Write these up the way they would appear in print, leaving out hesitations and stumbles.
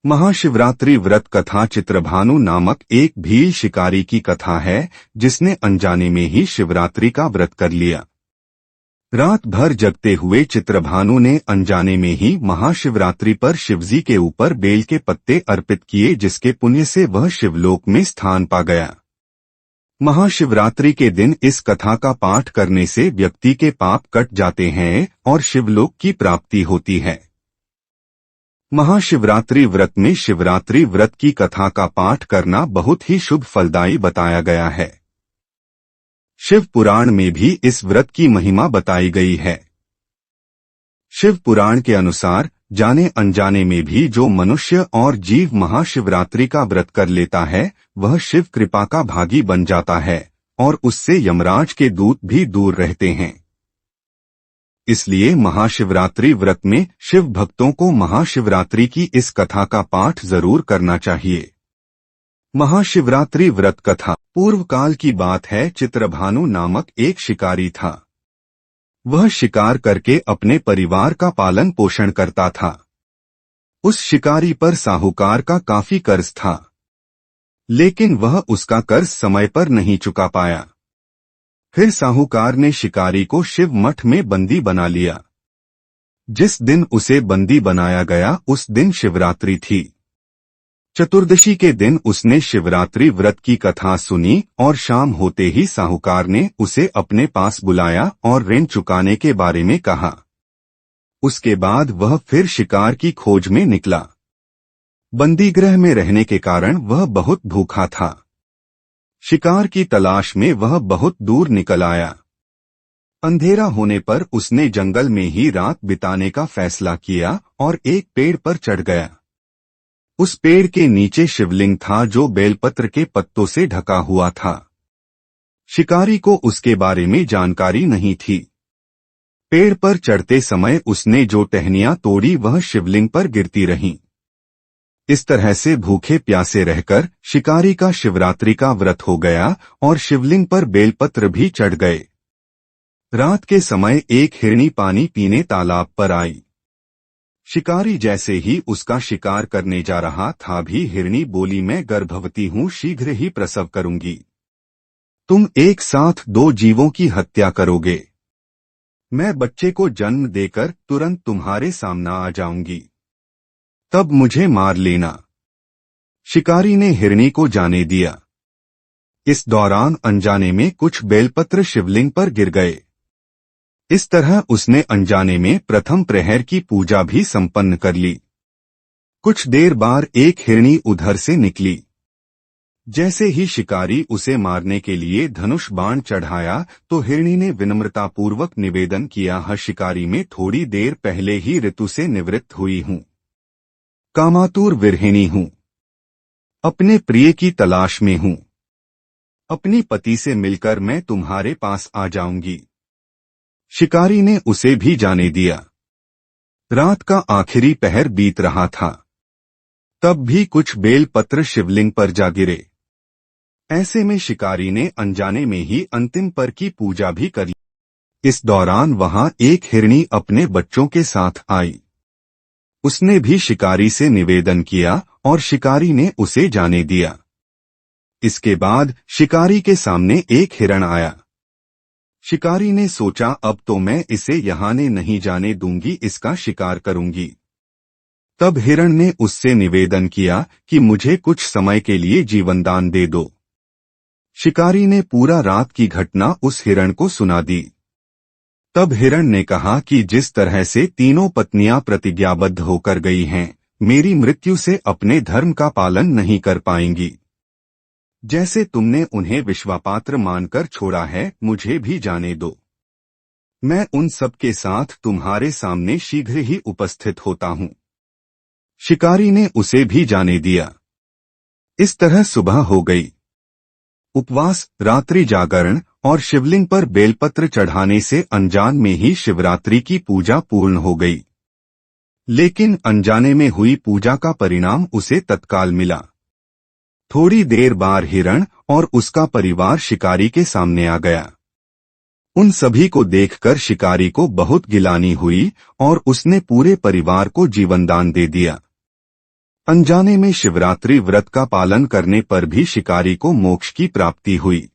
महाशिवरात्रि व्रत कथा चित्रभानु नामक एक भील शिकारी की कथा है जिसने अनजाने में ही शिवरात्रि का व्रत कर लिया। रात भर जगते हुए चित्रभानु ने अनजाने में ही महाशिवरात्रि पर शिवजी के ऊपर बेल के पत्ते अर्पित किए, जिसके पुण्य से वह शिवलोक में स्थान पा गया। महाशिवरात्रि के दिन इस कथा का पाठ करने से व्यक्ति के पाप कट जाते हैं और शिवलोक की प्राप्ति होती है। महाशिवरात्रि व्रत में शिवरात्रि व्रत की कथा का पाठ करना बहुत ही शुभ फलदायी बताया गया है। शिव पुराण में भी इस व्रत की महिमा बताई गई है। शिव पुराण के अनुसार जाने अनजाने में भी जो मनुष्य और जीव महाशिवरात्रि का व्रत कर लेता है वह शिव कृपा का भागी बन जाता है और उससे यमराज के दूत भी दूर रहते हैं। इसलिए महाशिवरात्रि व्रत में शिव भक्तों को महाशिवरात्रि की इस कथा का पाठ जरूर करना चाहिए। महाशिवरात्रि व्रत कथा पूर्व काल की बात है। चित्रभानु नामक एक शिकारी था। वह शिकार करके अपने परिवार का पालन पोषण करता था। उस शिकारी पर साहूकार का काफी कर्ज था, लेकिन वह उसका कर्ज समय पर नहीं चुका पाया। फिर साहूकार ने शिकारी को शिव मठ में बंदी बना लिया। जिस दिन उसे बंदी बनाया गया उस दिन शिवरात्रि थी। चतुर्दशी के दिन उसने शिवरात्रि व्रत की कथा सुनी और शाम होते ही साहूकार ने उसे अपने पास बुलाया और ऋण चुकाने के बारे में कहा। उसके बाद वह फिर शिकार की खोज में निकला। बंदीगृह में रहने के कारण वह बहुत भूखा था। शिकार की तलाश में वह बहुत दूर निकल आया। अंधेरा होने पर उसने जंगल में ही रात बिताने का फैसला किया और एक पेड़ पर चढ़ गया। उस पेड़ के नीचे शिवलिंग था जो बेलपत्र के पत्तों से ढका हुआ था। शिकारी को उसके बारे में जानकारी नहीं थी। पेड़ पर चढ़ते समय उसने जो टहनियां तोड़ी वह शिवलिंग पर गिरती रहीं। इस तरह से भूखे प्यासे रहकर शिकारी का शिवरात्रि का व्रत हो गया और शिवलिंग पर बेलपत्र भी चढ़ गए। रात के समय एक हिरनी पानी पीने तालाब पर आई। शिकारी जैसे ही उसका शिकार करने जा रहा था भी हिरनी बोली, मैं गर्भवती हूँ, शीघ्र ही प्रसव करूंगी। तुम एक साथ दो जीवों की हत्या करोगे। मैं बच्चे को जन्म देकर तुरंत तुम्हारे सामने आ जाऊंगी, तब मुझे मार लेना। शिकारी ने हिरनी को जाने दिया। इस दौरान अनजाने में कुछ बेलपत्र शिवलिंग पर गिर गए। इस तरह उसने अनजाने में प्रथम प्रहर की पूजा भी संपन्न कर ली। कुछ देर बाद एक हिरनी उधर से निकली। जैसे ही शिकारी उसे मारने के लिए धनुष बाण चढ़ाया तो हिरनी ने विनम्रतापूर्वक निवेदन किया, हाँ शिकारी में थोड़ी देर पहले ही ऋतु से निवृत्त हुई हूँ, कामातुर विरहिणी हूँ, अपने प्रिय की तलाश में हूँ। अपनी पति से मिलकर मैं तुम्हारे पास आ जाऊंगी। शिकारी ने उसे भी जाने दिया। रात का आखिरी पहर बीत रहा था, तब भी कुछ बेल पत्र शिवलिंग पर जा गिरे। ऐसे में शिकारी ने अनजाने में ही अंतिम पर की पूजा भी कर ली। इस दौरान वहां एक हिरनी अपने बच्चों के साथ आई। उसने भी शिकारी से निवेदन किया और शिकारी ने उसे जाने दिया। इसके बाद शिकारी के सामने एक हिरण आया। शिकारी ने सोचा, अब तो मैं इसे यहाँ ने नहीं जाने दूंगी, इसका शिकार करूंगी। तब हिरण ने उससे निवेदन किया कि मुझे कुछ समय के लिए जीवनदान दे दो। शिकारी ने पूरा रात की घटना उस हिरण को सुना दी। तब हिरण ने कहा कि जिस तरह से तीनों पत्नियां प्रतिज्ञाबद्ध होकर गई हैं, मेरी मृत्यु से अपने धर्म का पालन नहीं कर पाएंगी। जैसे तुमने उन्हें विश्वापात्र मानकर छोड़ा है, मुझे भी जाने दो। मैं उन सब के साथ तुम्हारे सामने शीघ्र ही उपस्थित होता हूँ। शिकारी ने उसे भी जाने दिया। इस तरह सुबह हो गई। उपवास, रात्रि जागरण और शिवलिंग पर बेलपत्र चढ़ाने से अनजान में ही शिवरात्रि की पूजा पूर्ण हो गई। लेकिन अनजाने में हुई पूजा का परिणाम उसे तत्काल मिला। थोड़ी देर बाद हिरण और उसका परिवार शिकारी के सामने आ गया। उन सभी को देखकर शिकारी को बहुत गिलानी हुई और उसने पूरे परिवार को जीवनदान दे दिया। अनजाने में शिवरात्रि व्रत का पालन करने पर भी शिकारी को मोक्ष की प्राप्ति हुई।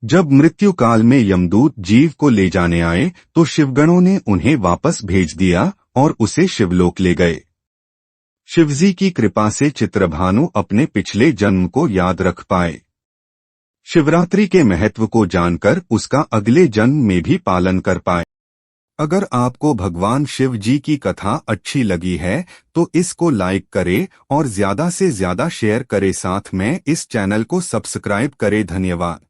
जब मृत्यु काल में यमदूत जीव को ले जाने आए तो शिवगणों ने उन्हें वापस भेज दिया और उसे शिवलोक ले गए। शिवजी की कृपा से चित्रभानु अपने पिछले जन्म को याद रख पाए। शिवरात्रि के महत्व को जानकर उसका अगले जन्म में भी पालन कर पाए। अगर आपको भगवान शिव जी की कथा अच्छी लगी है तो इसको लाइक करें और ज्यादा से ज्यादा शेयर करें, साथ में इस चैनल को सब्सक्राइब करें। धन्यवाद।